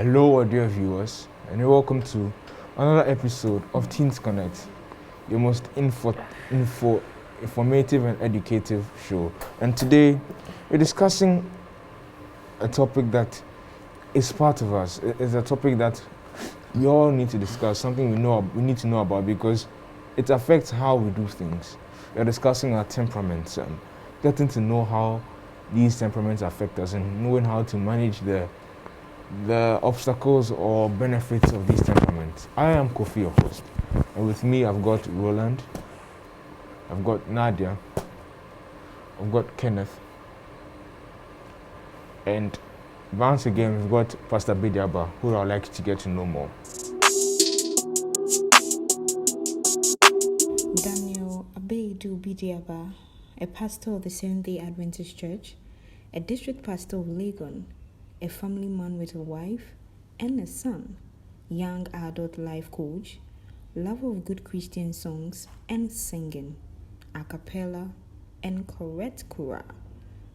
Hello, dear viewers, and welcome to another episode of Teens Connect, your most informative and educative show. And today, we're discussing a topic that is part of us. It's a topic that we all need to discuss, something we need to know about because it affects how we do things. We're discussing our temperaments and getting to know how these temperaments affect us and knowing how to manage the obstacles or benefits of these temperaments. I am Kofi, your host, and with me I've got Roland, I've got Nadia, I've got Kenneth, and once again we've got Pastor Bidiaba, who I'd like to get to know more. Daniel Abeidu Bidiaba, a pastor of the Seventh-day Adventist Church, a district pastor of Legon, a family man with a wife and a son, young adult life coach, lover of good Christian songs and singing, a cappella and correct kura,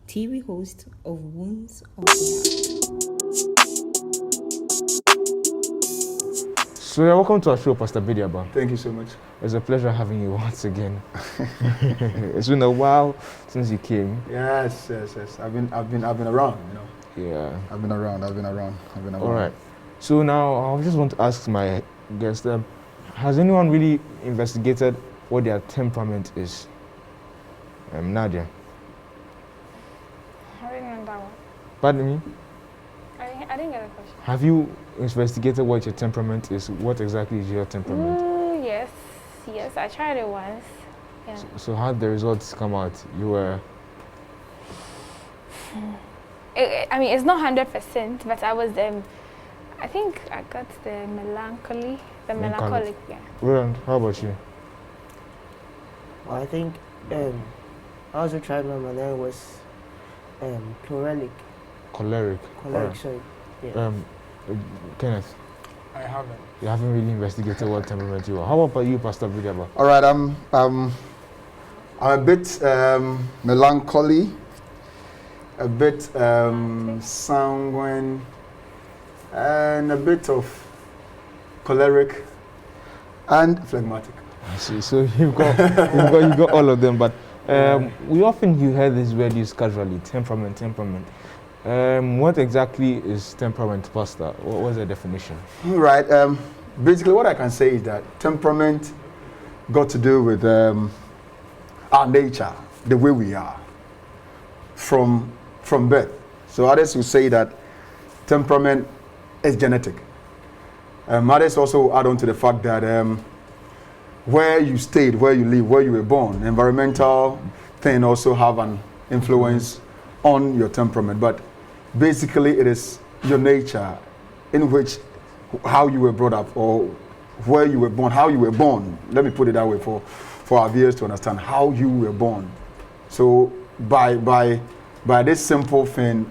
TV host of Wounds of the Heart. So you're welcome to our show, Pastor Bidiaba. Thank you so much. It's a pleasure having you once again. It's been a while since you came. Yes. I've been around, you know. Yeah. I've been around. All right. So now I just want to ask my guest, has anyone really investigated what their temperament is? Nadia. I didn't know that one. Pardon me? I didn't get a question. Have you investigated what your temperament is? What exactly is your temperament? Yes, I tried it once. Yeah. So how did the results come out? You were... it's not 100%, but I was, I think I got the melancholic, yeah. Roland, how about you? Well, I think I also tried mine, and then it was choleric. Choleric. Right. Sorry. Yeah. Kenneth, I haven't. you haven't really investigated what temperament you are. How about you, Pastor Bidiaba? All right. I'm a bit melancholy, a bit sanguine, and a bit of choleric and phlegmatic. I see. So you've got all of them, but we often hear this word used casually, temperament. What exactly is temperament, Pastor? What's the definition? Right. Basically, what I can say is that temperament got to do with our nature, the way we are, from birth. So others will say that temperament is genetic. Others also add on to the fact that where you stayed, where you live, where you were born, environmental thing also have an influence on your temperament. But basically, it is your nature in which how you were brought up or where you were born, how you were born. Let me put it that way for our viewers to understand how you were born. So by this simple thing,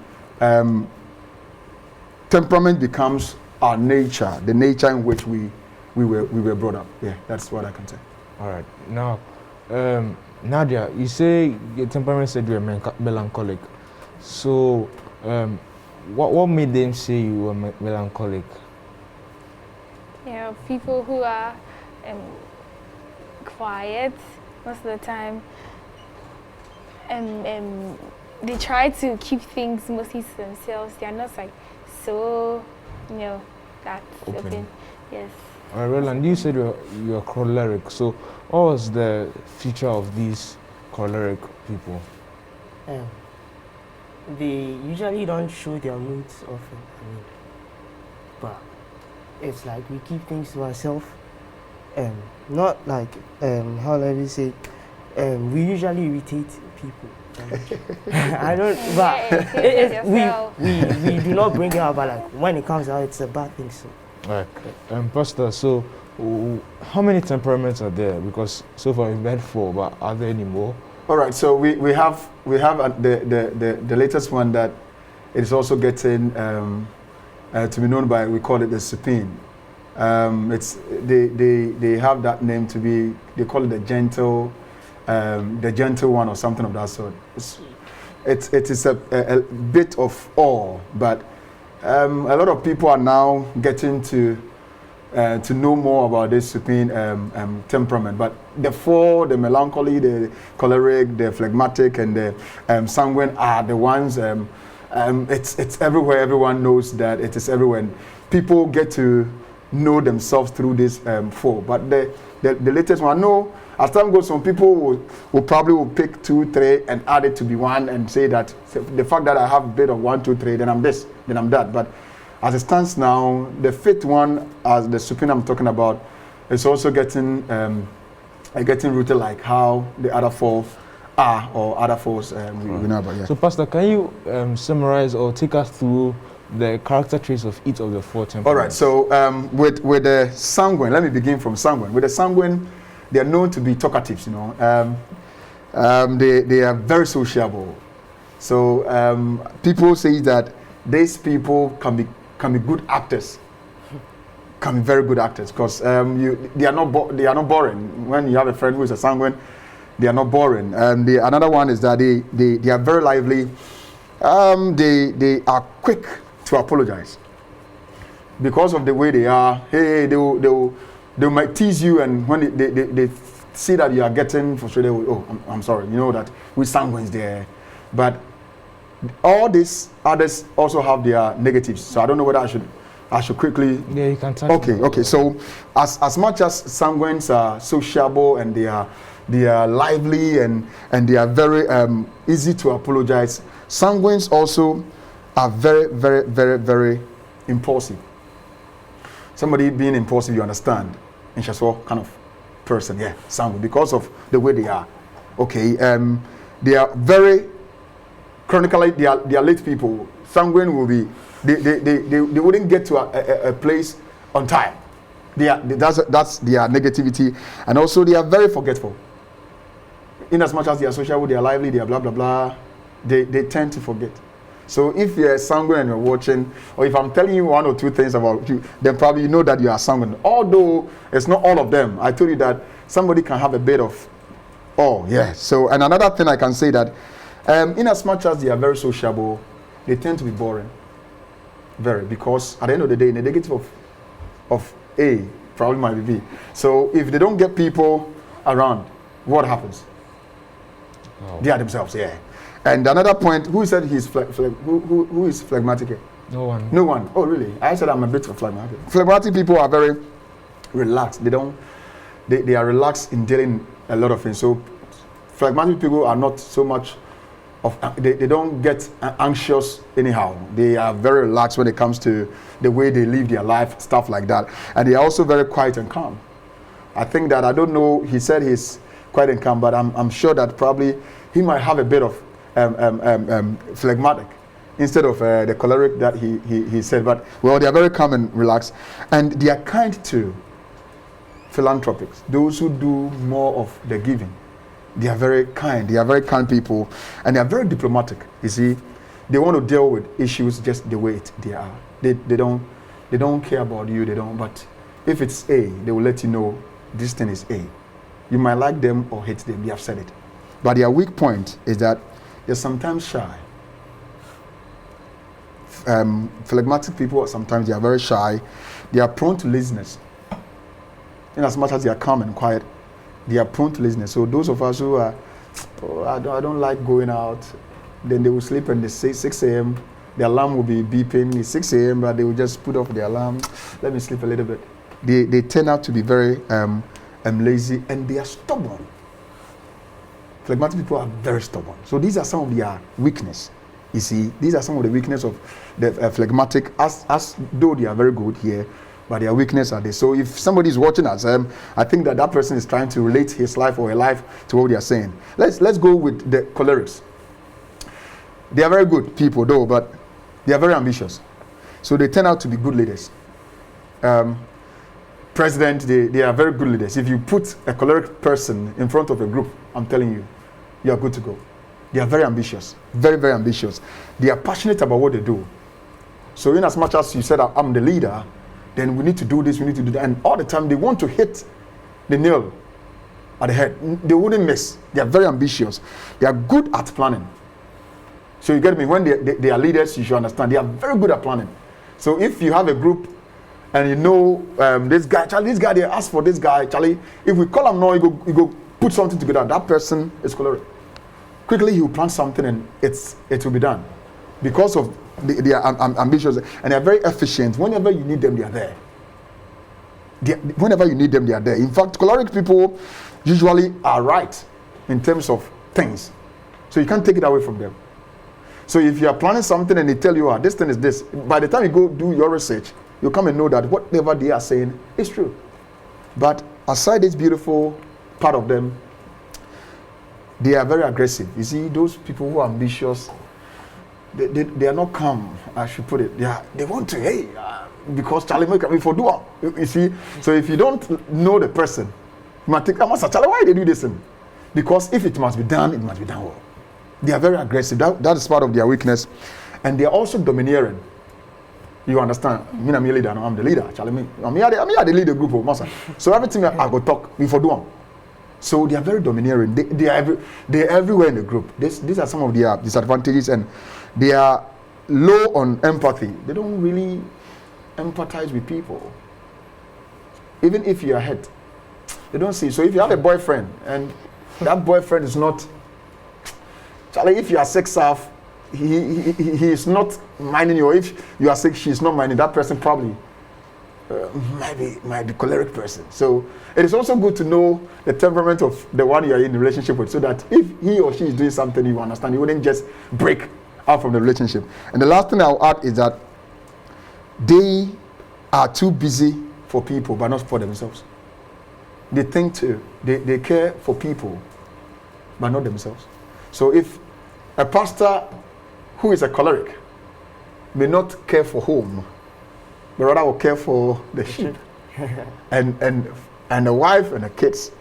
temperament becomes our nature, the nature in which we were brought up. Yeah, that's what I can say. All right. Now, Nadia, you say your temperament said you were melancholic. So, what made them say you were melancholic? People who are quiet most of the time, they try to keep things mostly to themselves. They are not like so, that open. Yes. All right, Roland, you said you're choleric. So, what was the feature of these choleric people? They usually don't show their moods often. But it's like we keep things to ourselves. Not like how let me say. We usually irritate people. I don't. But we do not bring it out. But like when it comes out, it's a bad thing. So. All right, Pastor. So, how many temperaments are there? Because so far we've had 4, but are there any more? All right. So we have the latest one that is also getting to be known by, we call it the supine. It's they have that name to be, they call it the gentle one or something of that sort. It is a bit of all, but a lot of people are now getting to know more about this supreme temperament. But the four, the melancholy, the choleric, the phlegmatic, and the sanguine are the ones. It's everywhere. Everyone knows that it is everywhere. And people get to know themselves through this four. But the latest one, I know as time goes on, people will probably pick 2, 3 and add it to be one and say that the fact that I have a bit of 1, 2, 3, then I'm this, then I'm that. But as it stands now, the fifth one, as the supreme I'm talking about, is also getting rooted like how the other four are, or other fours we know about. Yeah. So, Pastor, can you summarize or take us through the character traits of each of the four temperaments? All right. So, with the sanguine, let me begin from sanguine. With the sanguine, they are known to be talkatives. They are very sociable. So, people say that these people can be good actors, can be very good actors, because they are not boring. When you have a friend who is a sanguine, they are not boring. Another one is that they are very lively. They are quick to apologize because of the way they are. Hey, they might tease you, and when they see that you are getting frustrated, I'm sorry. You know that we sanguines there, but all these others also have their negatives. So I don't know whether I should quickly. Yeah, you can touch. Okay. So as much as sanguines are sociable and they are lively and they are very easy to apologize, sanguines also are very, very, very, very impulsive. Somebody being impulsive, you understand, and just what kind of person, yeah, sanguine, because of the way they are. Okay, they are very chronically, they are late people. Sanguine will be, they wouldn't get to a place on time. That's their negativity, and also they are very forgetful. In as much as they are social, they are lively, they are blah blah blah, they tend to forget. So if you're a sanguine and you're watching, or if I'm telling you 1 or 2 things about you, then probably you know that you are sanguine. Although it's not all of them. I told you that somebody can have a bit of, So, and another thing I can say that, in as much as they are very sociable, they tend to be boring. Very, because at the end of the day, the negative of A probably might be B. So if they don't get people around, what happens? Oh. They are themselves, yeah. And another point, who said he's who is phlegmatic here? No one. No one. Oh, really? I said I'm a bit of phlegmatic. Phlegmatic people are very relaxed. They are relaxed in dealing a lot of things. So phlegmatic people are not so much of, they don't get anxious anyhow. They are very relaxed when it comes to the way they live their life, stuff like that. And they are also very quiet and calm. I think that, I don't know, he said he's quiet and calm, but I'm sure that probably he might have a bit of phlegmatic instead of the choleric that he said. But well, they are very calm and relaxed, and they are kind to philanthropics, those who do more of the giving. They are very kind. They are very kind people, and they are very diplomatic. You see, they want to deal with issues just the way they are. They don't care about you. They don't. But if it's A, they will let you know this thing is A. You might like them or hate them. They have said it. But their weak point is that they're sometimes shy. Phlegmatic people, sometimes they are very shy. They are prone to laziness. In as much as they are calm and quiet, they are prone to laziness. So those of us who are, I don't like going out, then they will sleep and they say 6 a.m. The alarm will be beeping. It's 6 a.m. but they will just put off the alarm. Let me sleep a little bit. They turn out to be very lazy, and they are stubborn. Phlegmatic people are very stubborn. So these are some of their weakness. You see, these are some of the weakness of the phlegmatic, as though they are very good here, but their weakness are there. So if somebody is watching us, I think that person is trying to relate his life or her life to what they are saying. Let's go with the cholerics. They are very good people though, but they are very ambitious. So they turn out to be good leaders. President, they are very good leaders. If you put a choleric person in front of a group, I'm telling you, you are good to go. They are very ambitious, very, very ambitious. They are passionate about what they do. So in as much as you said, I'm the leader, then we need to do this, we need to do that. And all the time, they want to hit the nail at the head. They wouldn't miss. They are very ambitious. They are good at planning. So you get me? When they are leaders, you should understand. They are very good at planning. So if you have a group and you know this guy, Charlie, they ask for this guy, Charlie, if we call him now, you go put something together. That person is choleric. Quickly he will plan something and it will be done. Because of they are ambitious and they are very efficient. Whenever you need them, they are there. Whenever you need them, they are there. In fact, choleric people usually are right in terms of things. So you can't take it away from them. So if you are planning something and they tell you, this thing is this, by the time you go do your research, you come and know that whatever they are saying is true. But aside this beautiful part of them, they are very aggressive. You see, those people who are ambitious, they are not calm, I should put it. They want to, because Charlie make me for do. You see, so if you don't know the person, you might think, Charlie, why they do this thing? Because if it must be done, it must be done well. They are very aggressive. That is part of their weakness. And they are also domineering. You understand? I'm the leader. I'm the leader. Charlie, I'm here to lead the group of Massa. So everything I go talk before do them. So they are very domineering. They are everywhere in the group. These are some of their disadvantages, and they are low on empathy. They don't really empathize with people. Even if you are hurt, they don't see. So if you have a boyfriend and that boyfriend is not, Charlie, if you are sex off, he is not minding you. Or if you are sick, she is not minding. That person probably might be choleric person. So it is also good to know the temperament of the one you are in a relationship with, so that if he or she is doing something you understand, you wouldn't just break out from the relationship. And the last thing I'll add is that they are too busy for people but not for themselves. They think too. They care for people but not themselves. So if a pastor who is a choleric may not care for home, but rather will care for the sheep and the wife and the kids,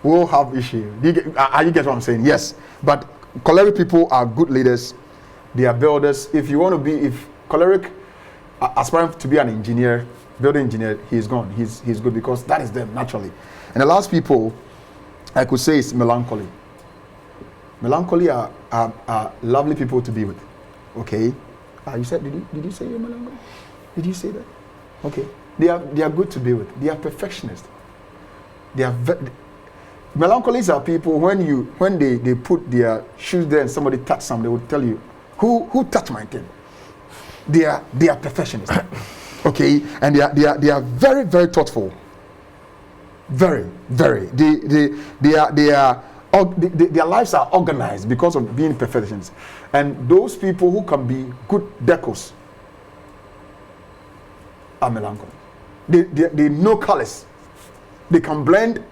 will have issue. You get what I'm saying? Yes. But choleric people are good leaders. They are builders. If you want to be, if choleric aspiring to be an engineer, building engineer, he's gone. He's good because that is them naturally. And the last people I could say is melancholy. Melancholy are lovely people to be with. Okay. You said, did you say you're melancholy? Did you say that? Okay. They are good to be with. They are perfectionists. They are melancholies are people when they put their shoes there and somebody touch some, they will tell you, who touched my thing? They are perfectionists. Okay, and they are very, very thoughtful. Very, very. Their lives are organized because of being perfectionists. And those people who can be good decors are melancholy. They know colors. They can blend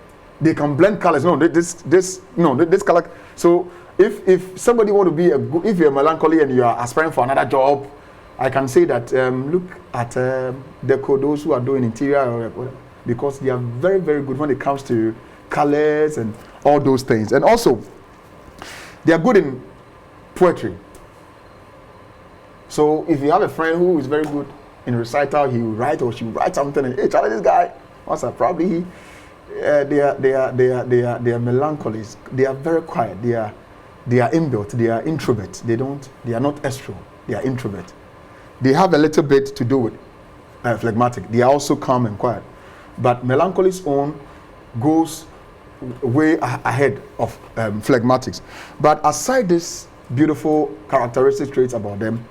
colors. This color. So if somebody want to be if you're melancholy and you are aspiring for another job, I can say that look at those who are doing interior, because they are very, very good when it comes to colors and all those things. And also, they are good in poetry. So if you have a friend who is very good in recital, he will write or she will write something, and hey, Charlie, this guy, probably they are melancholies. They are very quiet. They are inbuilt. They are introverts. They are not extro. They are introvert. They have a little bit to do with phlegmatic. They are also calm and quiet. But melancholy's own goes way ahead of phlegmatics. But aside this beautiful characteristic traits about them,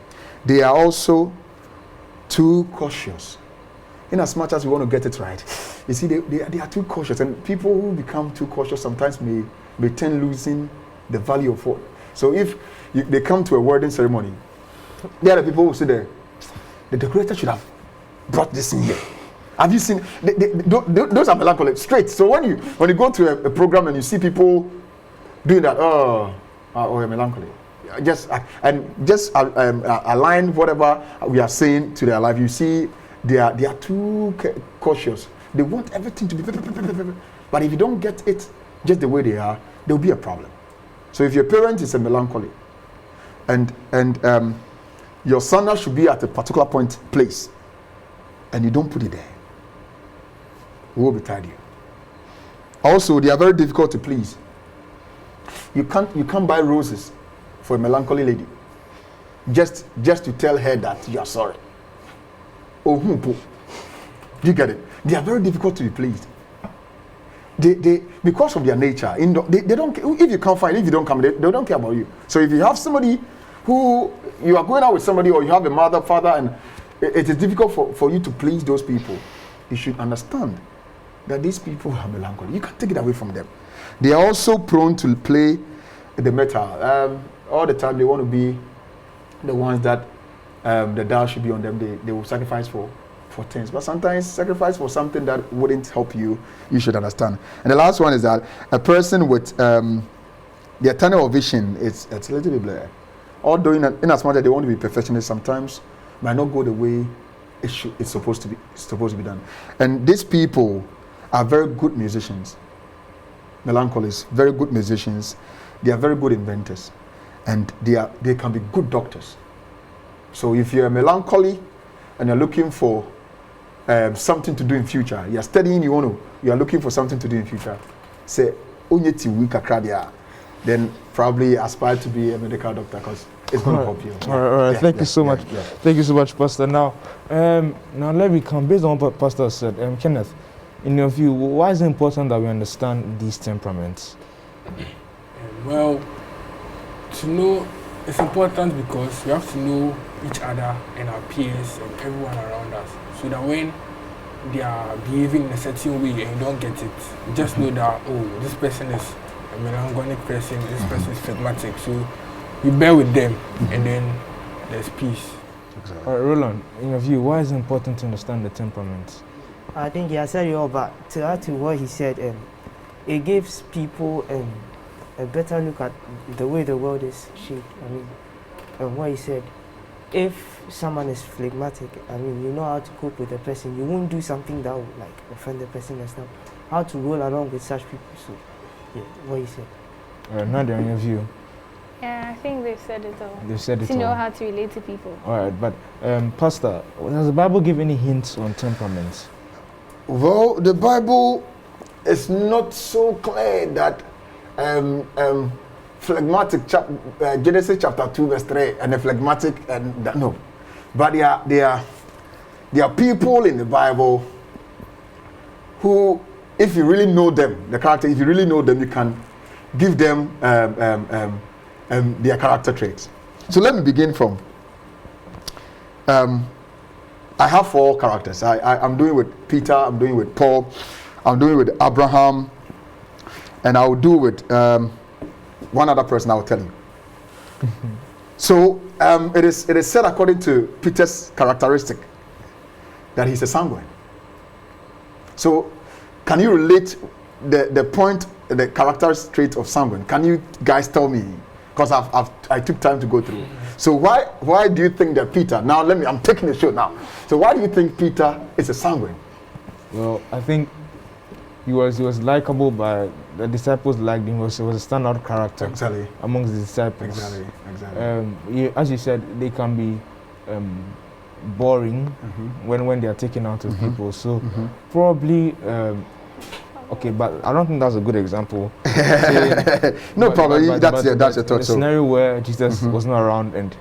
they are also too cautious. In as much as we want to get it right, you see, they are too cautious, and people who become too cautious sometimes may tend losing the value of what. So if they come to a wedding ceremony, there are the people who say the decorator should have brought this in here. Have you seen? Those are melancholic straight. So when you go to a program and you see people doing that, you're melancholy. Just align whatever we are saying to their life. You see, they are too cautious. They want everything to be, but if you don't get it just the way they are, there will be a problem. So if your parent is a melancholy, and your son should be at a particular place, and you don't put it there, who will betide you? Also, they are very difficult to please. You can't buy roses for a melancholy lady just to tell her that you are sorry. or humpo. Do you get it? They are very difficult to be pleased. They because of their nature, they don't. If you can't find, if you don't come, they don't care about you. So if you have somebody who you are going out with somebody, or you have a mother, father, and it is difficult for you to please those people, you should understand that these people have melancholy. You can't take it away from them. They are also prone to play the metal. All the time they want to be the ones that the dial should be on them. They will sacrifice for things, but sometimes sacrifice for something that wouldn't help you. You should understand. And the last one is that a person with their tunnel of vision it's a little bit blurred. Although in as much as they want to be perfectionists, sometimes might not go the way it's supposed to be done. And these people are very good musicians. Melancholists, very good musicians. They are very good inventors, and they can be good doctors. So if you're a melancholy and you're looking for something to do in future, you're studying, you are looking for something to do in future, say then probably aspire to be a medical doctor, because it's going to help you. All right. Thank you so much. Thank you so much, Pastor. Now let me come based on what Pastor said. Kenneth, in your view, why is it important that we understand these temperaments? Well, to know, it's important because we have to know each other and our peers and everyone around us, so that when they are behaving in a certain way and you don't get it, you just know that, oh, this person is a melancholic person, this person is phlegmatic, so you bear with them, and then there's peace. Exactly. All right, Roland, in your view, why is it important to understand the temperaments? I think he has said it all, but to add to what he said, it gives people a better look at the way the world is shaped. I mean, what he said, if someone is phlegmatic, I mean, you know how to cope with the person. You won't do something that would like offend the person and stuff. How to roll along with such people. So, yeah, what he said. All right, Nadia, in your view? Yeah, I think they've said it all. They've said it all. To know how to relate to people. All right, but Pastor, does the Bible give any hints on temperaments? Well, the Bible is not so clear that phlegmatic Genesis chapter 2 verse 3 and the phlegmatic and that, no, but there are people in the Bible who, if you really know them, the character, if you really know them, you can give them their character traits. So let me begin from I have 4 characters. I'm doing with Peter, I'm doing with Paul, I'm doing with Abraham, and I will do with one other person I will tell you. So it is said according to Peter's characteristic that he's a sanguine. So can you relate the point, the character trait of sanguine? Can you guys tell me? Because I took time to go through. So why do you think that Peter? Now I'm taking the show now. So why do you think Peter is a sanguine? Well, I think he was likable by the disciples. Liked him. He was a standout character amongst the disciples. Exactly. As you said, they can be boring when they are taken out of people. So probably. Okay, but I don't think that's a good example. No problem. That's your thought. The scenario where Jesus was not around and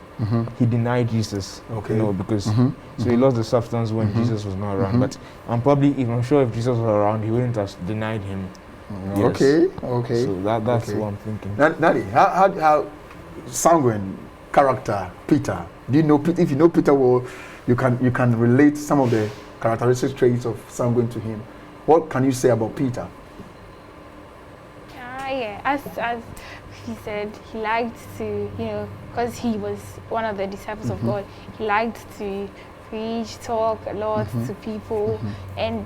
he denied Jesus. Okay. Because so he lost the substance when Jesus was not around. But I'm sure if Jesus was around, he wouldn't have denied him. Yes. Okay. So that's what I'm thinking. Daddy, how sanguine character Peter? Do you know if you know Peter well, you can relate some of the characteristic traits of sanguine to him. What can you say about Peter? Yeah, as he said, he liked to, because he was one of the disciples of God, he liked to preach, talk a lot to people, and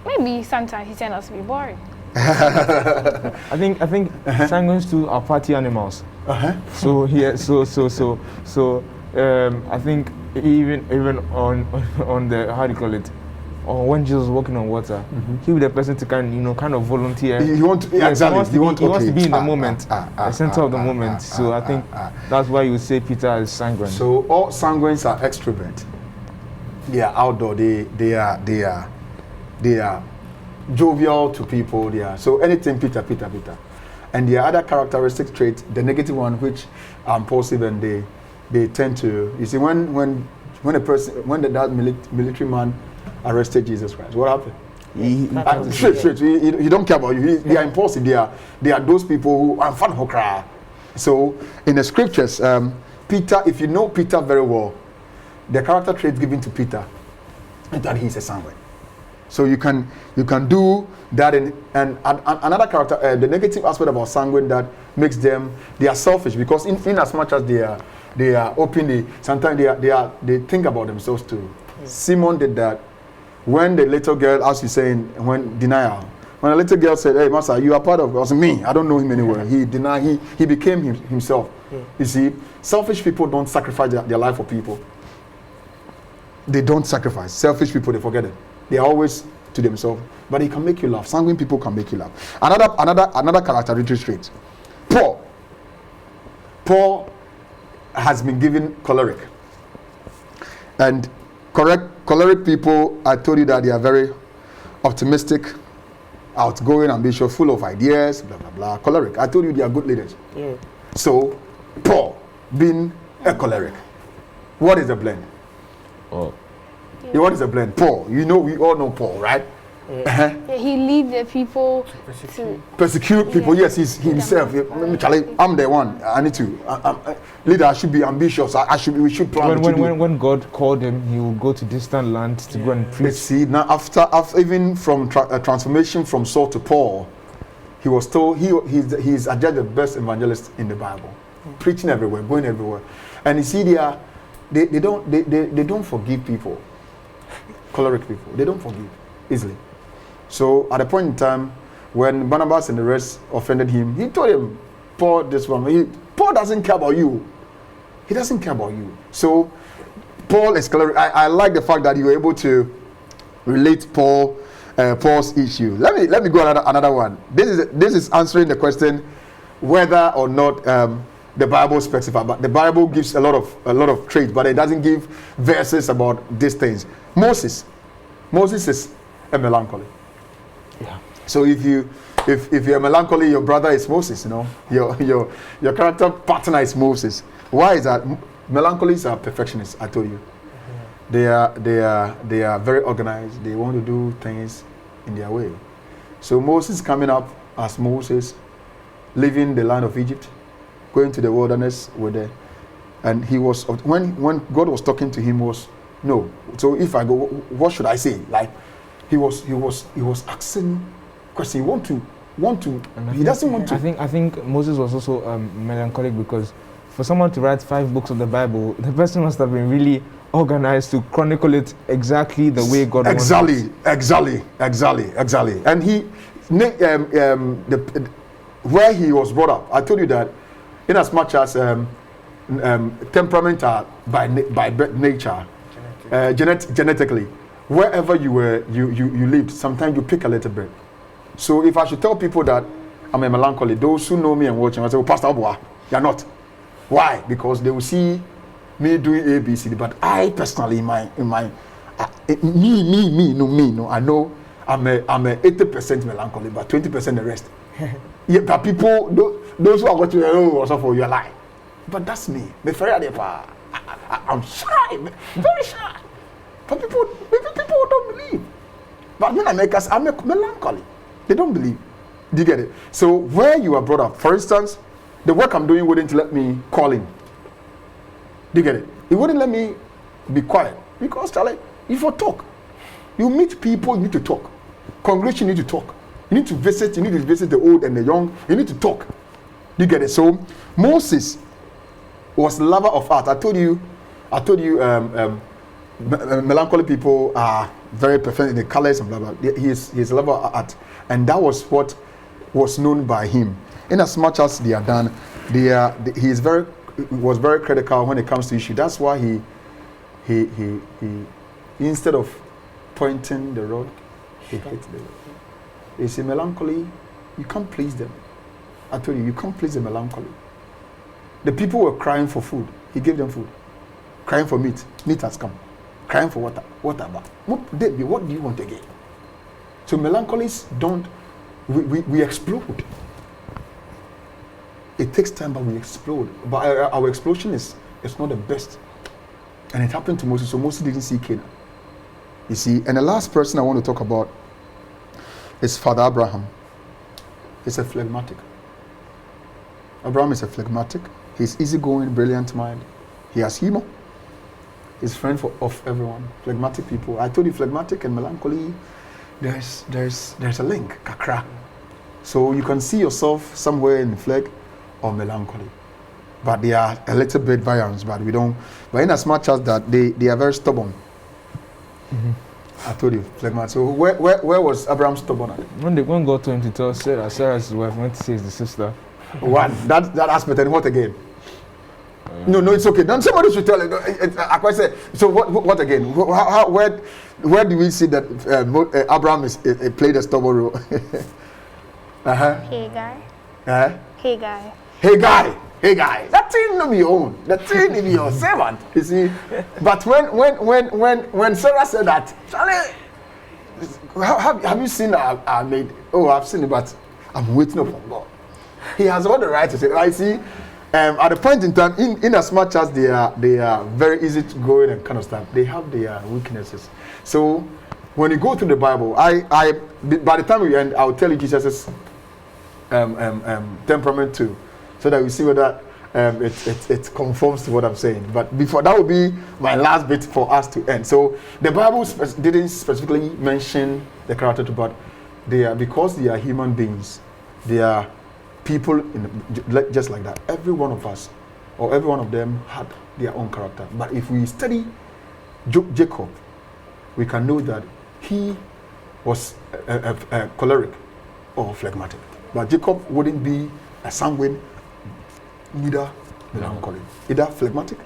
maybe sometimes he turned out to be boring. I think sanguines too are party animals. So I think even on the, how do you call it? Or when Jesus was walking on water, he was the person to kind of volunteer. He wants to be in the moment, the center of the moment. So I think that's why you would say Peter is sanguine. So all sanguines are extrovert. They are outdoor. They are jovial to people. So anything Peter. And the other characteristic trait, the negative one, which are impulsive, and they tend to. You see, when When that military man arrested Jesus Christ, what happened? Straight. He don't care about you. They are impulsive. They are those people who are fun hokra. So in the scriptures, Peter, if you know Peter very well, the character traits given to Peter is that he's a sanguine. So you can do that, and another character, the negative aspect about sanguine that makes them, they are selfish, because in as much as they are openly, sometimes they think about themselves too. Simon did that when the little girl, as you saying, when denial. When a little girl said, "Hey, Master, you are part of us." Me, I don't know him anywhere. He denied. He became himself. You see, selfish people don't sacrifice their life for people. They don't sacrifice. Selfish people, they forget it. They are always to themselves. But he can make you laugh. Sanguine people can make you laugh. Another characteristic trait. Paul has been given choleric. And choleric people, I told you that they are very optimistic, outgoing, ambitious, full of ideas, blah, blah, blah. Choleric. I told you they are good leaders. Yeah. So, Paul, being a choleric, what is the blend? Oh. Yeah, what is the blend? Paul. You know, we all know Paul, right? Yeah. Yeah, he lead the people to persecute people. Yes, he's himself. Charlie, I'm the one. I need to. Leader, I should be ambitious. We should plan. When God called him, he will go to distant lands to go and preach. Let's see. Now, after even from transformation from Saul to Paul, he was told he's adjudged the best evangelist in the Bible, preaching everywhere, going everywhere. And you see, they don't forgive people, choleric people. They don't forgive easily. So at a point in time, when Barnabas and the rest offended him, he told him, Paul, this one, Paul doesn't care about you. He doesn't care about you. So Paul is choleric. I like the fact that you were able to relate Paul's issue. Let me go another one. This is answering the question whether or not the Bible specifies. But the Bible gives a lot of traits, but it doesn't give verses about these things. Moses is a melancholy. Yeah. So if you're melancholy, your brother is Moses. You know, your character partner is Moses. Why is that? Melancholies are perfectionists. I told you. They are very organized. They want to do things in their way. So Moses coming up as Moses, leaving the land of Egypt, going to the wilderness and he was, when God was talking to him, was no. So if I go, what should I say? Like he was asking questions. He doesn't want to. I think Moses was also melancholic, because for someone to write 5 books of the Bible, the person must have been really organized to chronicle it exactly the way God wants it. Exactly. And he, where he was brought up, I told you that, in as much as temperament are by nature, genetically, wherever you lived, sometimes you pick a little bit. So if I should tell people that I'm a melancholy, those who know me and watching, I say, "Oh, Pastor Abua, you're not." Why? Because they will see me doing A, B, C, D. But I personally, me, I know I'm a 80% melancholy, but 20% the rest. Yeah, but people, those who are watching, also for your life. But that's me. I'm shy, very shy. But people don't believe. But when I'm a melancholy. They don't believe. Do you get it? So where you are brought up, for instance, the work I'm doing wouldn't let me call in. Do you get it? It wouldn't let me be quiet. Because, Charlie, if you talk, you meet people, you need to talk. Congregation, you need to talk. You need to visit the old and the young. You need to talk. Do you get it? So Moses was a lover of art. I told you, melancholy people are very perfect in the colors and blah blah. He's a lover of art, and that was what was known by him. In as much as they are done, he was very critical when it comes to issue. That's why he instead of pointing the rod, he hit the rod. You see, melancholy, you can't please them. I told you can't please the melancholy. The people were crying for food. He gave them food. Crying for meat. Meat has come. Crying for water. Water back. What do you want again? So melancholies don't. We explode. It takes time, but we explode. But our explosion is not the best. And it happened to Moses, so Moses didn't see Canaan. You see, and the last person I want to talk about is Father Abraham. He's a phlegmatic. Abraham is a phlegmatic. He's easygoing, brilliant mind. He has humor. He's friend of everyone. Phlegmatic people. I told you, phlegmatic and melancholy, there's a link, kakra. So you can see yourself somewhere in phleg or melancholy. But they are a little bit variants, but we don't. But in as much as that, they are very stubborn. I told you, phlegmatic. So where was Abraham stubborn at? When God told him to tell Sarah, Sarah's wife went to say it's the sister. One, that aspect, and what again? No, it's okay. Then somebody should tell it. I quite say. So what again? Where do we see that Abraham played a stubborn role? Hey guy. Hey guy. Hey guy. That thing no be your own. That thing is your servant. You see. But when Sarah said that, Charlie, have you seen our maid? Oh, I've seen it, but I'm waiting upon God. He has all the right to say. I see. At a point in time, in as much as they are very easy to go in and kind of stuff, they have their weaknesses. So when you go through the Bible, I by the time we end, I'll tell you Jesus' temperament too, so that we see whether it conforms to what I'm saying. But before that will be my last bit for us to end. So the Bible didn't specifically mention the character, but because they are human beings, they are people just like that. Every one of us, or every one of them, had their own character. But if we study Jacob, we can know that he was a choleric or phlegmatic. But Jacob wouldn't be a sanguine, neither melancholy, either phlegmatic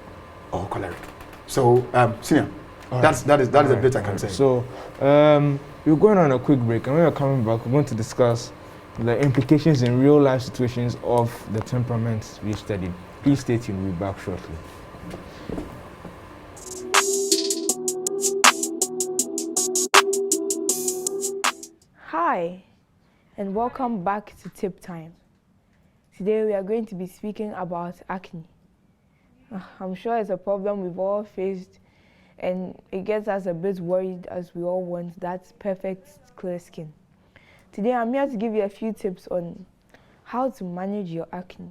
or choleric. So, Senior, that is a bit I can say. So, we're going on a quick break, and when we're coming back, we're going to discuss the implications in real life situations of the temperaments we studied. Please stay tuned, we'll be back shortly. Hi, and welcome back to Tip Time. Today we are going to be speaking about acne. I'm sure it's a problem we've all faced, and it gets us a bit worried as we all want that perfect clear skin. Today I'm here to give you a few tips on how to manage your acne.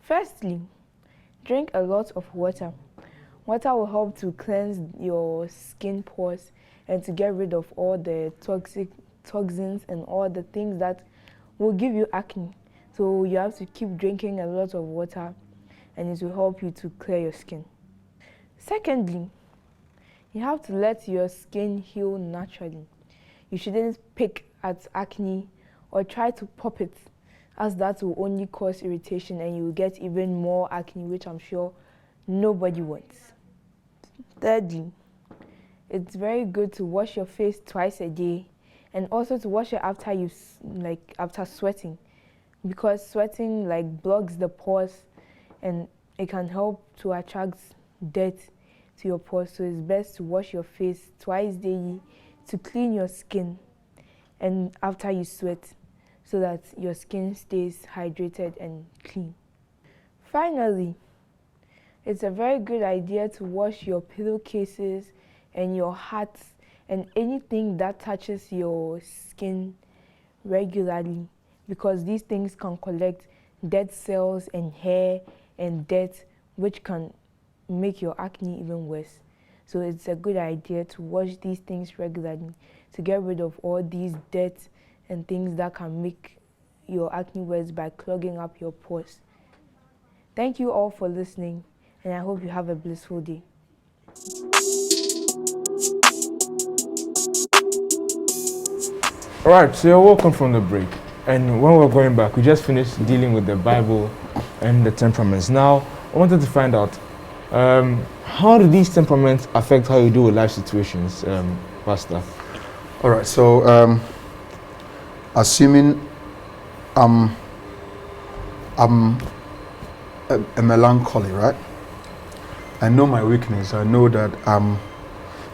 Firstly, drink a lot of water. Water will help to cleanse your skin pores and to get rid of all the toxins and all the things that will give you acne. So you have to keep drinking a lot of water, and it will help you to clear your skin. Secondly, you have to let your skin heal naturally. You shouldn't pick at acne or try to pop it, as that will only cause irritation and you will get even more acne, which I'm sure nobody wants. Thirdly, it's very good to wash your face twice a day, and also to wash it after sweating, because sweating blocks the pores and it can help to attract dirt to your pores. So it's best to wash your face twice daily to clean your skin and after you sweat, so that your skin stays hydrated and clean. Finally, it's a very good idea to wash your pillowcases and your hats and anything that touches your skin regularly, because these things can collect dead cells and hair and dirt, which can make your acne even worse. So it's a good idea to wash these things regularly to get rid of all these dirt and things that can make your acne worse by clogging up your pores. Thank you all for listening, and I hope you have a blissful day. Alright, so you're welcome from the break. And when we're going back, we just finished dealing with the Bible and the temperaments. Now, I wanted to find out, how do these temperaments affect how you deal with life situations, Pastor? All right, so assuming I'm a melancholy, right? I know my weakness. I know that I'm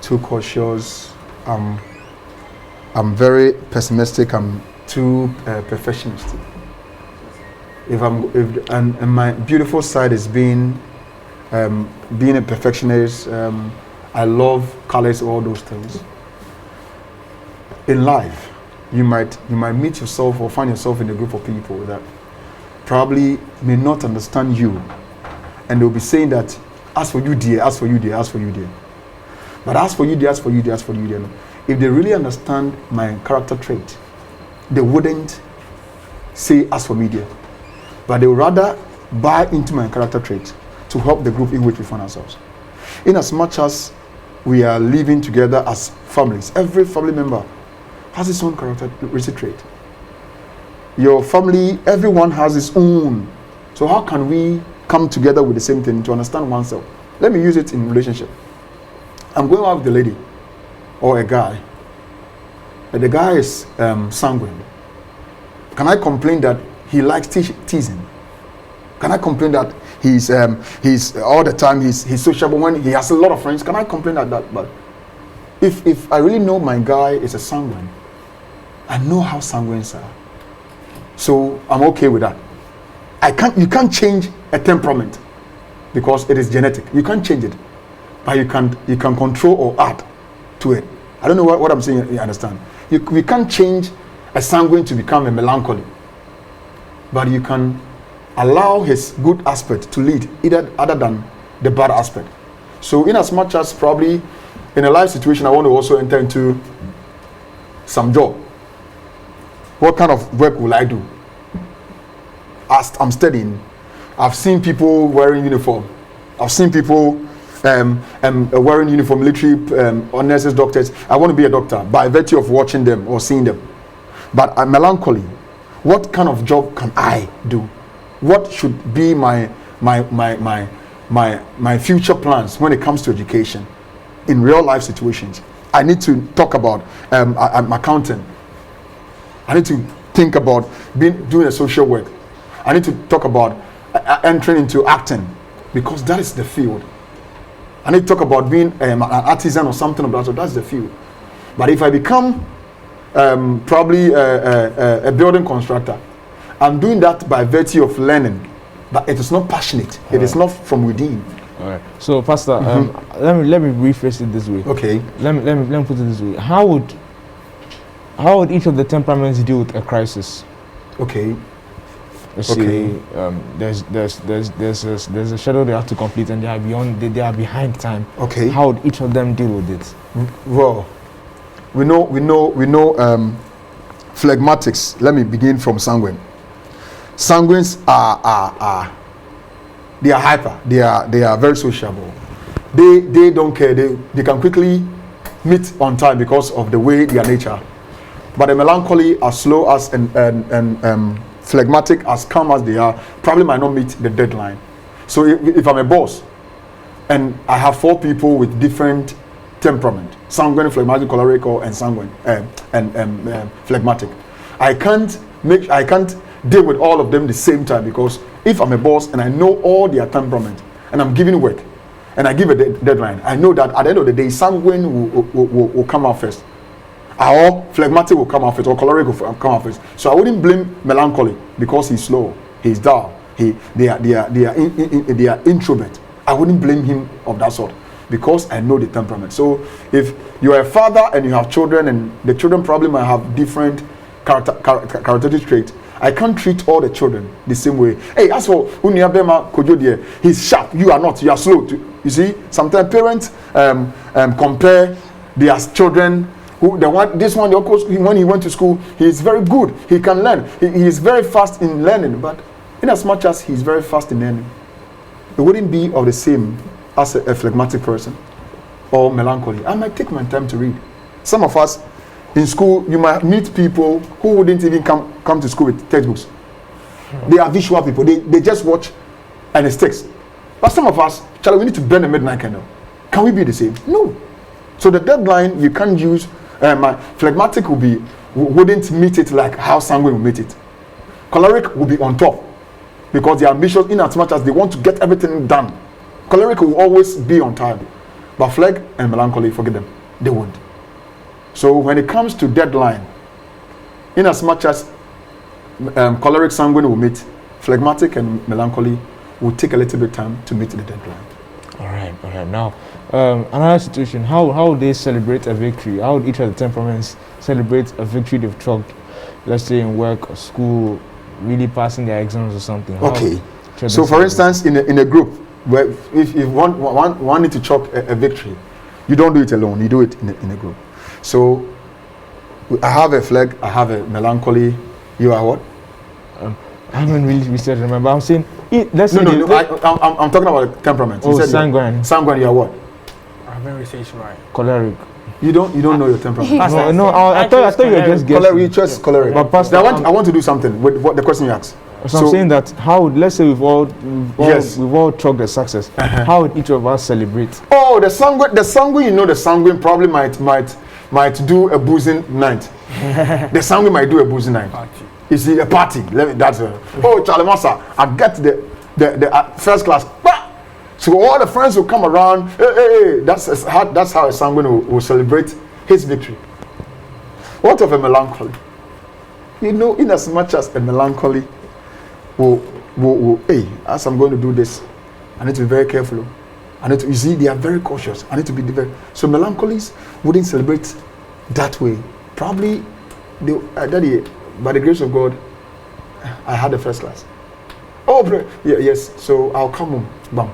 too cautious. I'm very pessimistic. I'm too perfectionistic. And my beautiful side is being being a perfectionist. I love colors, all those things. In life, you might meet yourself or find yourself in a group of people that probably may not understand you, and they'll be saying that, as for you dear, as for you dear, as for you dear. But as for you dear, as for you dear, as for you dear, if they really understand my character trait, they wouldn't say as for me dear, but they would rather buy into my character trait to help the group in which we find ourselves. In as much as we are living together as families, every family member has its own characteristic trait. Your family, everyone has its own. So how can we come together with the same thing to understand oneself? Let me use it in relationship. I'm going out with a lady or a guy. The guy is sanguine. Can I complain that he likes teasing? Can I complain that he's all the time he's sociable when he has a lot of friends? Can I complain that? But if I really know my guy is a sanguine, I know how sanguines are, so I'm okay with that. You can't change a temperament because it is genetic. You can't change it, but you can control or add to it. I don't know what I'm saying. You understand? We can't change a sanguine to become a melancholy, but you can allow his good aspect to lead other than the bad aspect. So in as much as probably in a life situation I want to also enter into some job, what kind of work will I do? As I'm studying, I've seen people wearing uniform. I've seen people wearing uniform, military, or nurses, doctors. I want to be a doctor by virtue of watching them or seeing them. But I'm melancholy. What kind of job can I do? What should be my future plans when it comes to education in real life situations? I need to talk about I'm accountant. I need to think about doing a social work. I need to talk about entering into acting because that is the field. I need to talk about being an artisan or something of that. So that's the field. But if I become probably a building constructor, I'm doing that by virtue of learning, but it is not passionate. It is not from within. All right. So, Pastor, let me rephrase it this way. Okay. Let me put it this way. How would each of the temperaments deal with a crisis? Okay. Let's say there's a schedule they have to complete and they are behind time. Okay. How would each of them deal with it? Well, we know phlegmatics. Let me begin from sanguine. Sanguines they are hyper. They are very sociable. They don't care. They can quickly meet on time because of the way their nature. But the melancholy, as slow as and phlegmatic, as calm as they are, probably might not meet the deadline. So if I'm a boss and I have 4 people with different temperament, sanguine, phlegmatic, choleric, and sanguine and phlegmatic, I can't deal with all of them the same time, because if I'm a boss and I know all their temperament and I'm giving work and I give a deadline, I know that at the end of the day sanguine will come out first, or phlegmatic will come out first, or choleric will come out first. So I wouldn't blame melancholy because he's slow, he's dull, they are introvert. I wouldn't blame him of that sort because I know the temperament. So if you are a father and you have children and the children probably might have different characteristic traits, I can't treat all the children the same way. Hey, as for Unyabema Kojo, he's sharp, you are not, you are slow. You see, sometimes parents compare their children. This one, of course, when he went to school, he is very good. He can learn. He is very fast in learning. But in as much as he's very fast in learning, it wouldn't be of the same as a phlegmatic person or melancholy. I might take my time to read. Some of us in school, you might meet people who wouldn't even come to school with textbooks. They are visual people. They just watch and it sticks. But some of us, Charlie, we need to burn a midnight candle. Can we be the same? No. So the deadline you can't use. My phlegmatic wouldn't meet it like how sanguine will meet it. Choleric will be on top because they are ambitious in as much as they want to get everything done. Choleric will always be on time, but phleg and melancholy, forget them, they won't. So when it comes to deadline, in as much as choleric, sanguine will meet, phlegmatic and melancholy will take a little bit of time to meet the deadline. right. Now, another situation. How would they celebrate a victory? How would each of the temperaments celebrate a victory they've chalked? Let's say in work or school, really passing their exams or something. Okay. So, for instance, in a group, where if one need to chalk a victory, you don't do it alone. You do it in a group. So, I have a flag. I have a melancholy. You are what? I haven't really researched. Remember, I'm saying. Let's say No. I'm talking about temperament. Oh, sanguine. Sanguine. You are what? I haven't researched right. Choleric. You don't know your temperament. No. I thought you were just guessing. Choleric. You chose choleric. But Pastor, I want to do something with what the question you asked. So I'm saying that let's say we've all chalked the success. How would each of us celebrate? Oh, the sanguine. The sanguine probably might do a boozing night. The sanguine might do a boozing night. Party. You see, a party. Oh, Charlie Massa, I get the first class. So all the friends will come around. Hey. That's how a sanguine will celebrate his victory. What of a melancholy? In as much as a melancholy hey, as I'm going to do this, I need to be very careful. You see, they are very cautious. I need to be very. So melancholies wouldn't celebrate that way. Probably, Daddy, by the grace of God, I had the first class. Oh, yes. So I'll come home, bam,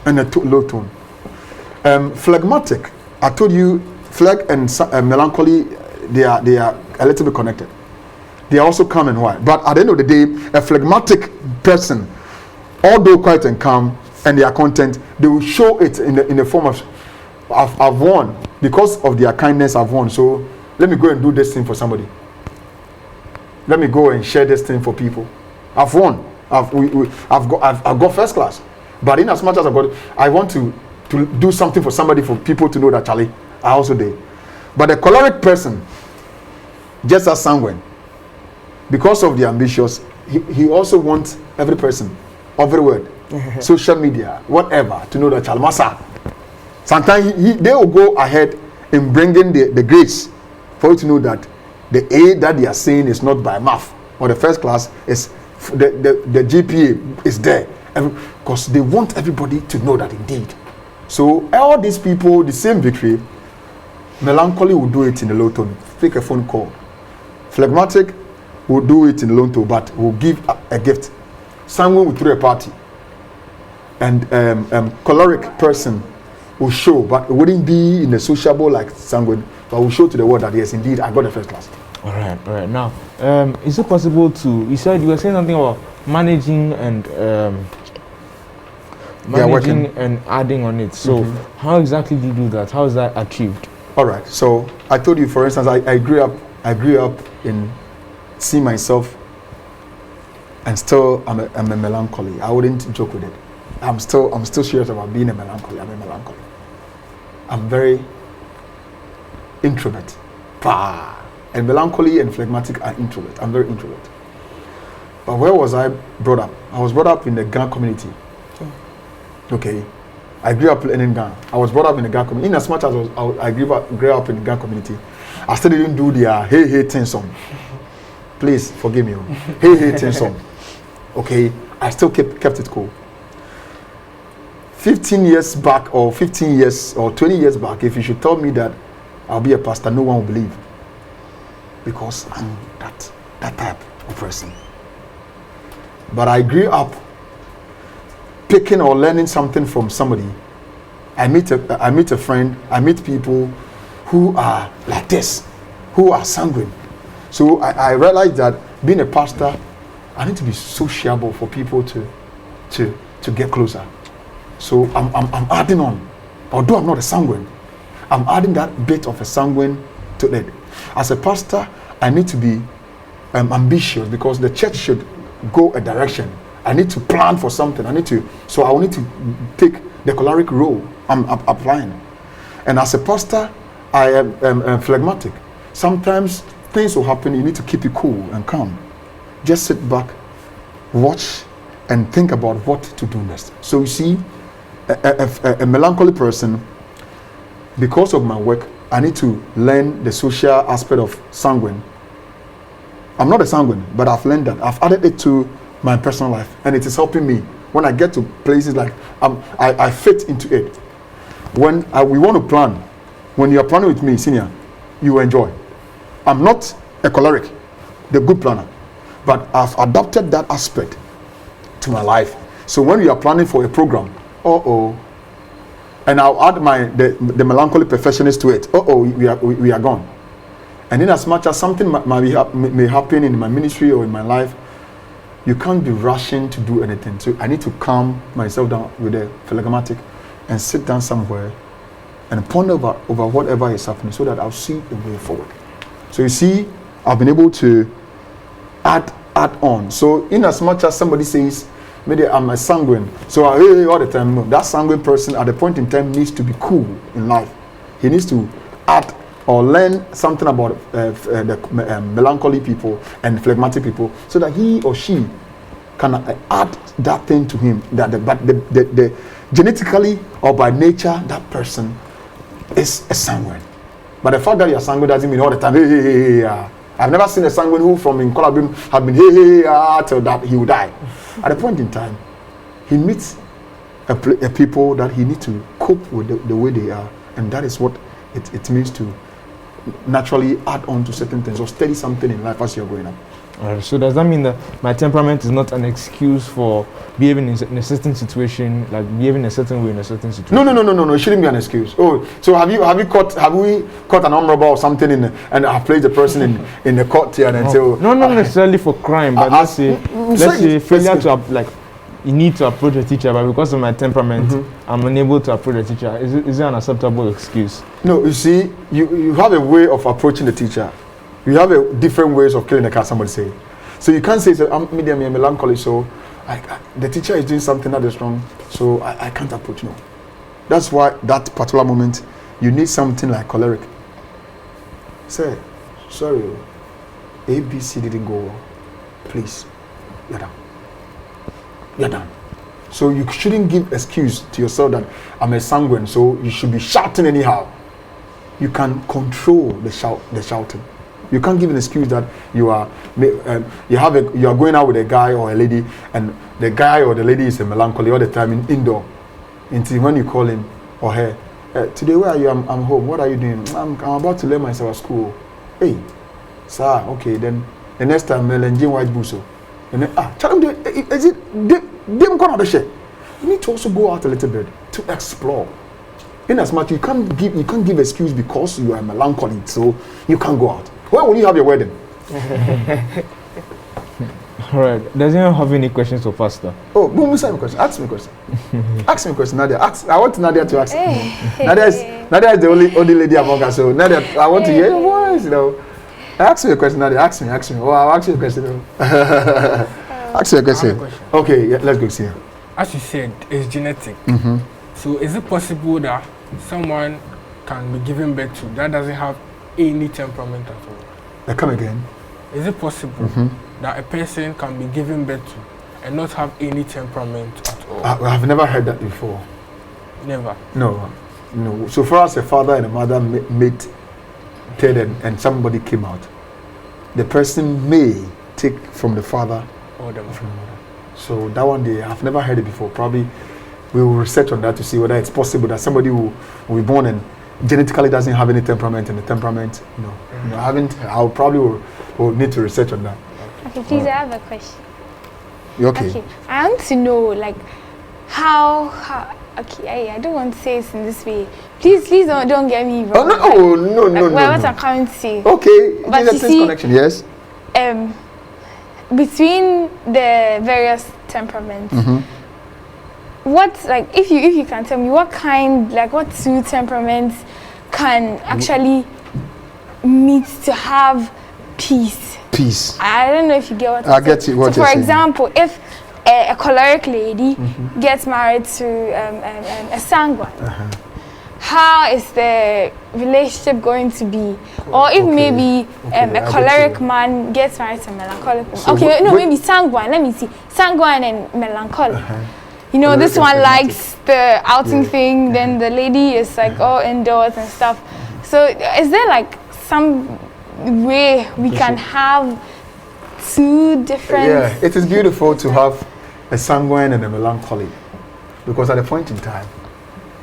and a low tone. Phlegmatic. I told you, phleg and melancholy, they are a little bit connected. They are also calm and white. But at the end of the day, a phlegmatic person, although quiet and calm, and their content, they will show it in the form of, I've won. Because of their kindness, I've won. So let me go and do this thing for somebody. Let me go and share this thing for people. I've won. I've got first class. But in as much as I want to do something for somebody, for people to know that, Charlie, I also did. But a choleric person, just as sanguine, because of the ambitious, he also wants every person, every word, social media, whatever, to know that Chalmasa. Sometimes they will go ahead in bringing the grades for you to know that the A that they are saying is not by math, or the first class is the GPA is there, because they want everybody to know that indeed. So all these people, the same victory, melancholy will do it in a low tone, take a phone call. Phlegmatic will do it in a low tone, but will give a gift. Sanguine will throw a party, and choleric person will show, but it wouldn't be in a sociable like sanguine, but will show to the world that yes, indeed, I got the first class. All right. Now, is it possible to? You were saying something about managing and adding on it. So, how exactly do you do that? How is that achieved? All right. So, I told you, for instance, I grew up in seeing myself, and still I'm a melancholy. I wouldn't joke with it. I'm still serious about being a melancholy. I'm a melancholy. I'm very introvert. And melancholy and phlegmatic are introvert. I'm very introvert. But where was I brought up? I was brought up in the Ghana community. Okay. I grew up in Ghana. I was brought up in the Ghana community. In as much as I grew up in the Ghana community, I still didn't do their hey thing song. Please forgive me. Hey thing song. Okay. I still kept it cool. 15 years back, or 15 years, or 20 years back, if you should tell me that I'll be a pastor, no one will believe. Because I'm that type of person. But I grew up picking or learning something from somebody. I meet a friend, I meet people who are like this, who are sanguine. So I realized that being a pastor, I need to be sociable for people to get closer. So I'm adding on, although I'm not a sanguine, I'm adding that bit of a sanguine to it. As a pastor, I need to be ambitious, because the church should go a direction. I need to plan for something. I will need to take the choleric role I'm applying. And as a pastor, I am phlegmatic. Sometimes things will happen, you need to keep it cool and calm. Just sit back, watch, and think about what to do next. So you see, a melancholy person, because of my work, I need to learn the social aspect of sanguine. I'm not a sanguine, but I've learned that. I've added it to my personal life, and it is helping me when I get to places like I fit into it. When we want to plan, when you are planning with me, senior, you enjoy. I'm not a choleric, the good planner, but I've adopted that aspect to my life. So when we are planning for a program, and I'll add the melancholy perfectionist to it. We are gone. And in as much as something may happen in my ministry or in my life, you can't be rushing to do anything. So I need to calm myself down with a phlegmatic and sit down somewhere and ponder over whatever is happening so that I'll see the way forward. So you see, I've been able to add on. So in as much as somebody says, maybe I'm a sanguine, so I all the time, no, that sanguine person at the point in time needs to be cool in life. He needs to add or learn something about the melancholy people and phlegmatic people so that he or she can add that thing to him. But the genetically or by nature, that person is a sanguine. But the fact that you're sanguine doesn't mean all the time, hey. I've never seen a sanguine who from in Colabim have been till that he will die. At a point in time, he meets a people that he needs to cope with the way they are, and that is what it means to naturally add on to certain things or study something in life as you're growing up. Alright, so does that mean that my temperament is not an excuse for behaving in a certain situation, like behaving a certain way in a certain situation? No. It shouldn't be an excuse. Oh, so have we caught an armed robber or something and have placed the person in the court here and say, oh, not necessarily for crime, but let's say failure to like you need to approach a teacher, but because of my temperament, I'm unable to approach a teacher. Is it an acceptable excuse? No, you see, you have a way of approaching the teacher. You have a different ways of killing the cat, somebody say. So you can't say, I'm melancholy, so the teacher is doing something that is wrong, so I can't approach. No. That's why that particular moment, you need something like choleric. Say, sorry, ABC didn't go well. Please, you're done. You're done. So you shouldn't give excuse to yourself that I'm a sanguine, so you should be shouting anyhow. You can control the shouting. You can't give an excuse that you are going out with a guy or a lady, and the guy or the lady is a melancholy all the time indoor. Until when you call him or her, today where are you? I'm home. What are you doing? I'm about to learn myself at school. Hey, sir. Okay, then the next time Melanjin white buso. And then tell them is it them gonna the shit. You need to also go out a little bit to explore. In as much you can't give excuse because you are melancholy, so you can't go out. When will you have your wedding? All right. Does anyone have any questions for Pastor? Oh, Ask me a question. Ask me a question, Nadia. I want Nadia to ask. Nadia is the only lady among us. So Nadia, I want to hear your voice. You know. Ask me a question, Nadia. Ask me. Oh, I'll ask you a question. Ask me a question. Okay, yeah, let's go see. As you said, it's genetic. So is it possible that someone can be given birth to that doesn't have any temperament at all? Come again. Is it possible that a person can be given birth to and not have any temperament at all? I've never heard that before. Never? No. So far as a father and a mother met and somebody came out, the person may take from the father or the mother. So that one day, I've never heard it before. Probably we will research on that to see whether it's possible that somebody will be born and genetically doesn't have any temperament, and the temperament, no, I haven't. I'll probably will need to research on that. Okay, please, I have a question. You okay? I want to know, like, how okay, I don't want to say it in this way. Please don't get me wrong. No. What I'm trying to say. Okay, but you see, connection, yes. Between the various temperaments, what, like, if you can tell me what two temperaments can actually meet to have peace? Peace. I don't know if you get what I get you. So, for example, if a choleric lady gets married to a sanguine, how is the relationship going to be? Or if maybe a choleric man gets married to a melancholic woman. So maybe sanguine. Let me see. Sanguine and melancholic. You know, this one likes the outing thing, then the lady is like all indoors and stuff. So is there like some way we can have two different... Yeah, it is beautiful to have a sanguine and a melancholy. Because at a point in time,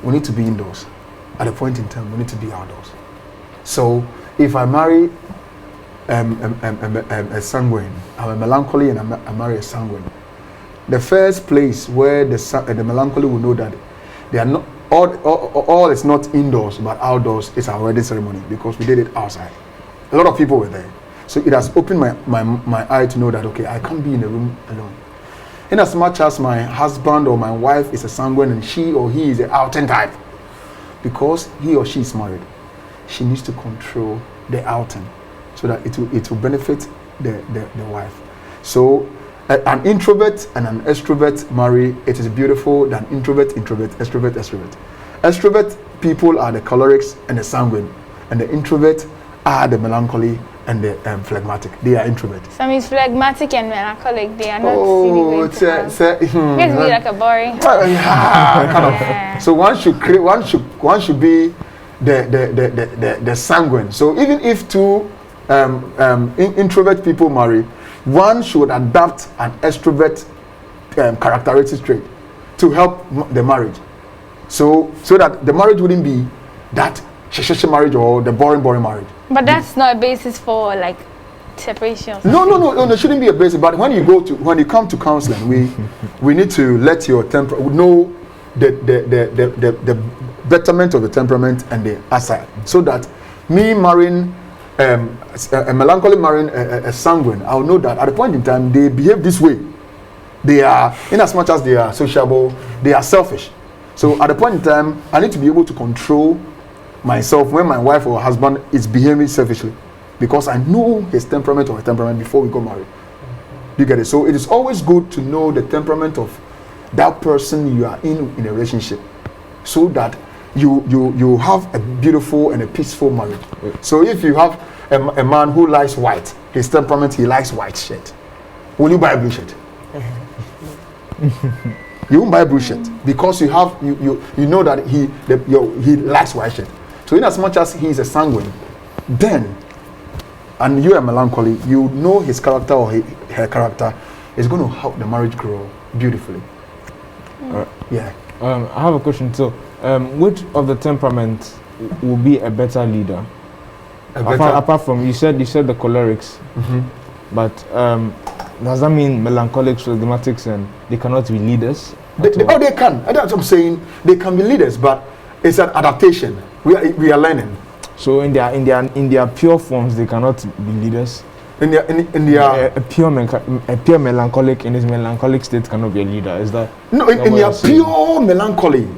we need to be indoors. At a point in time, we need to be outdoors. So if I marry a sanguine, I'm a melancholy, and I marry a sanguine, the first place where the melancholy will know that they are not all is not indoors but outdoors is our wedding ceremony, because we did it outside. A lot of people were there, so it has opened my eye to know that, okay, I can't be in a room alone. In as much as my husband or my wife is a sanguine and she or he is an outing type, because he or she is married, she needs to control the outing so that it will benefit the wife. So an introvert and an extrovert marry, it is beautiful than introvert, extrovert. Extrovert people are the cholerics and the sanguine, and the introvert are the melancholy and the phlegmatic. They are introverts. Some is phlegmatic and melancholic. They are not really going to have. It's be like a boring. Kind of. So one should be the sanguine. So even if two introvert people marry, one should adapt an extrovert characteristic trait to help the marriage. So that the marriage wouldn't be that marriage or the boring marriage. But that's not a basis for like separation. No, there shouldn't be a basis. But when you come to counseling, we need to let your know the betterment of the temperament and the aside, so that me marrying a melancholy marrying a sanguine, I'll know that at a point in time they behave this way. They are, in as much as they are sociable, they are selfish. So at a point in time, I need to be able to control myself when my wife or husband is behaving selfishly, because I know his temperament or her temperament before we got married. You get it? So it is always good to know the temperament of that person you are in a relationship, so that you have a beautiful and a peaceful marriage. So if you have a man who likes white, his temperament, he likes white shirt, will you buy a blue shirt? You won't buy a blue shirt, because you know that he likes white shirt. So in as much as he is a sanguine, then, and you are melancholy, you know his character or her character is going to help the marriage grow beautifully. Yeah. I have a question. So, which of the temperaments will be a better leader? Apart from you said the cholerics, but does that mean melancholics, phlegmatics, and they cannot be leaders? They can. That's what I'm saying. They can be leaders, but it's an adaptation. We are learning. So in their pure forms, they cannot be leaders. In their a pure melancholic in his melancholic state cannot be a leader. Is that no? In their pure melancholy,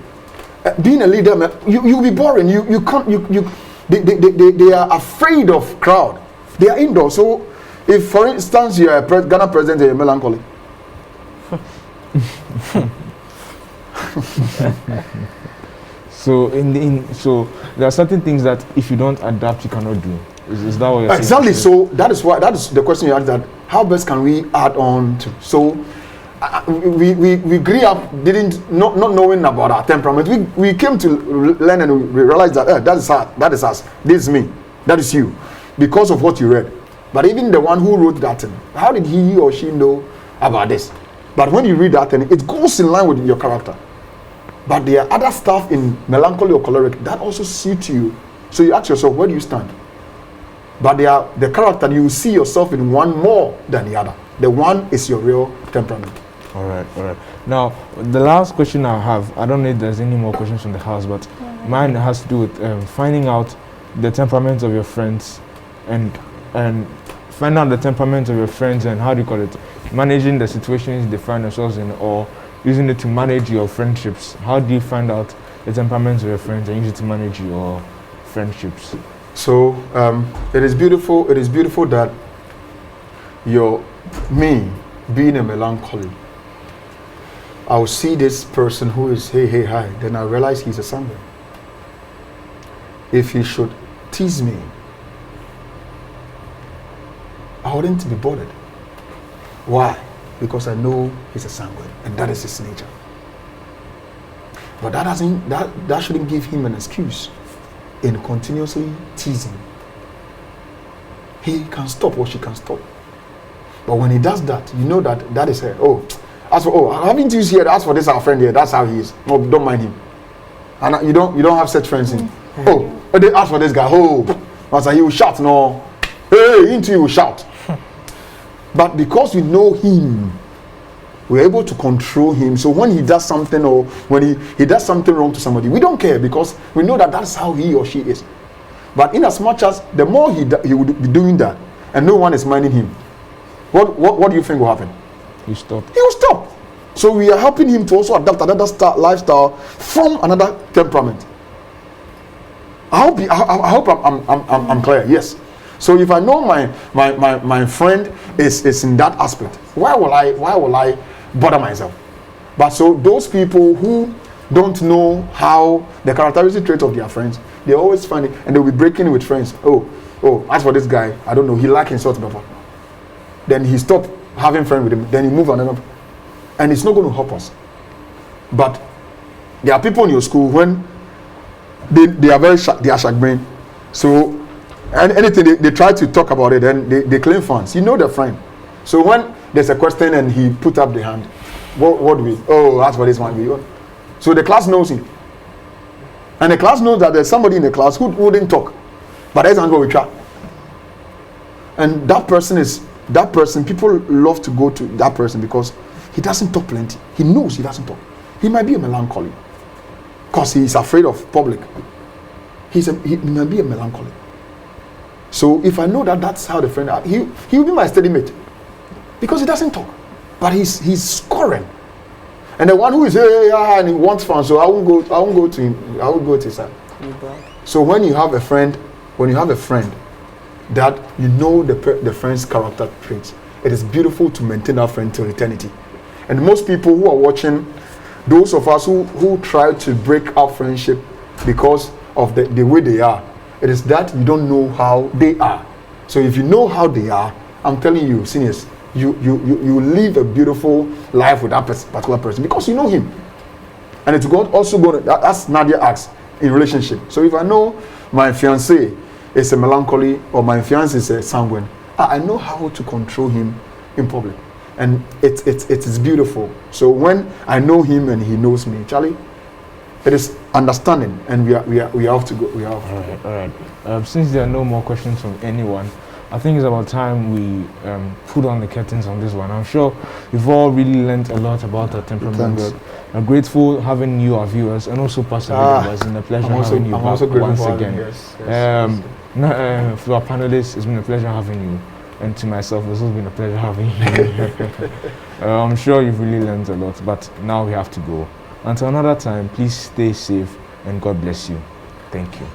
being a leader, you'll be boring. You can't. They are afraid of crowd. They are indoors. So if, for instance, you are a Ghana president and you're melancholy. So so there are certain things that if you don't adapt, you cannot do. Is that what you're saying? Exactly. So that is the question you asked, that how best can we add on to? So we grew up not knowing about our temperament. We came to learn, and we realized that that is us, this is me, that is you, because of what you read. But even the one who wrote that thing, how did he or she know about this? But when you read that thing, it goes in line with your character. But there are other stuff in melancholy or choleric that also suit you. So you ask yourself, where do you stand? But they are the character, you see yourself in one more than the other. The one is your real temperament. All right. Now, the last question I have, I don't know if there's any more questions from the house, but mine has to do with finding out the temperament of your friends and find out the temperament of your friends and how do you call it, managing the situations they find themselves in, or using it to manage your friendships. How do you find out the temperaments of your friends and use it to manage your friendships? So it is beautiful. It is beautiful that me being a melancholy, I'll see this person who is hey hi, then I realize he's a sanguine. If he should tease me, I wouldn't be bothered. Why? Because I know he's a sanguine, and that is his nature. But that shouldn't give him an excuse in continuously teasing. He can stop or she can stop. But when he does that, you know that is her. Oh, As for, oh, haven't you seen? As for this our friend here, that's how he is. No, don't mind him. And you don't have such friends in. Oh, they ask for this guy. Oh, I was like, he will shout. No, hey, into you will shout. But because we know him, we're able to control him. So when he does something, or when he does something wrong to somebody, we don't care because we know that that's how he or she is. But in as much as the more he would be doing that, and no one is minding him, what do you think will happen? He stopped. He will stop. So we are helping him to also adapt another lifestyle from another temperament. I hope I'm clear. Yes. So if I know my friend is in that aspect, why will I bother myself? But so those people who don't know how the characteristic trait of their friends, they always find it, and they'll be breaking with friends. Oh, as for this guy, I don't know, he likes salt and pepper. Then he stopped having friends with him. Then he moved on another, and it's not going to help us. But there are people in your school when they are they are chagrin. So and anything they try to talk about it, then they claim funds. You know the friend. So when there's a question and he put up the hand, what do we? Oh, that's for this one. So the class knows him, and the class knows that there's somebody in the class who wouldn't talk, but there's what we try. And that person. People love to go to that person because he doesn't talk plenty. He knows he doesn't talk. He might be a melancholy because he's afraid of public. He might be a melancholy. So if I know that that's how the friend, he will be my steady mate because he doesn't talk, but he's scoring. And the one who is and he wants fun, so I won't go to him. I will go to his side. So when you have a friend, that you know the friend's character traits, it is beautiful to maintain that friend till eternity. And most people who are watching, those of us who try to break our friendship because of the way they are, it is that you don't know how they are. So if you know how they are, I'm telling you, seniors, you live a beautiful life with that particular person because you know him. And it's also going to, that's Nadia asks, in relationship. So if I know my fiancé is a melancholy or my fiancé is a sanguine, I know how to control him in public. And it is beautiful. So when I know him and he knows me, Charlie, it is understanding, and we have to go. We have. All right. Since there are no more questions from anyone, I think it's about time we put on the curtains on this one. I'm sure we've all really learned a lot about the temperaments. I'm grateful having you, our viewers, and also Pastor William. It's been a pleasure having you back once again. Yes. For our panelists, it's been a pleasure having you. And to myself, it's also been a pleasure having you. I'm sure you've really learned a lot, but now we have to go. Until another time, please stay safe and God bless you. Thank you.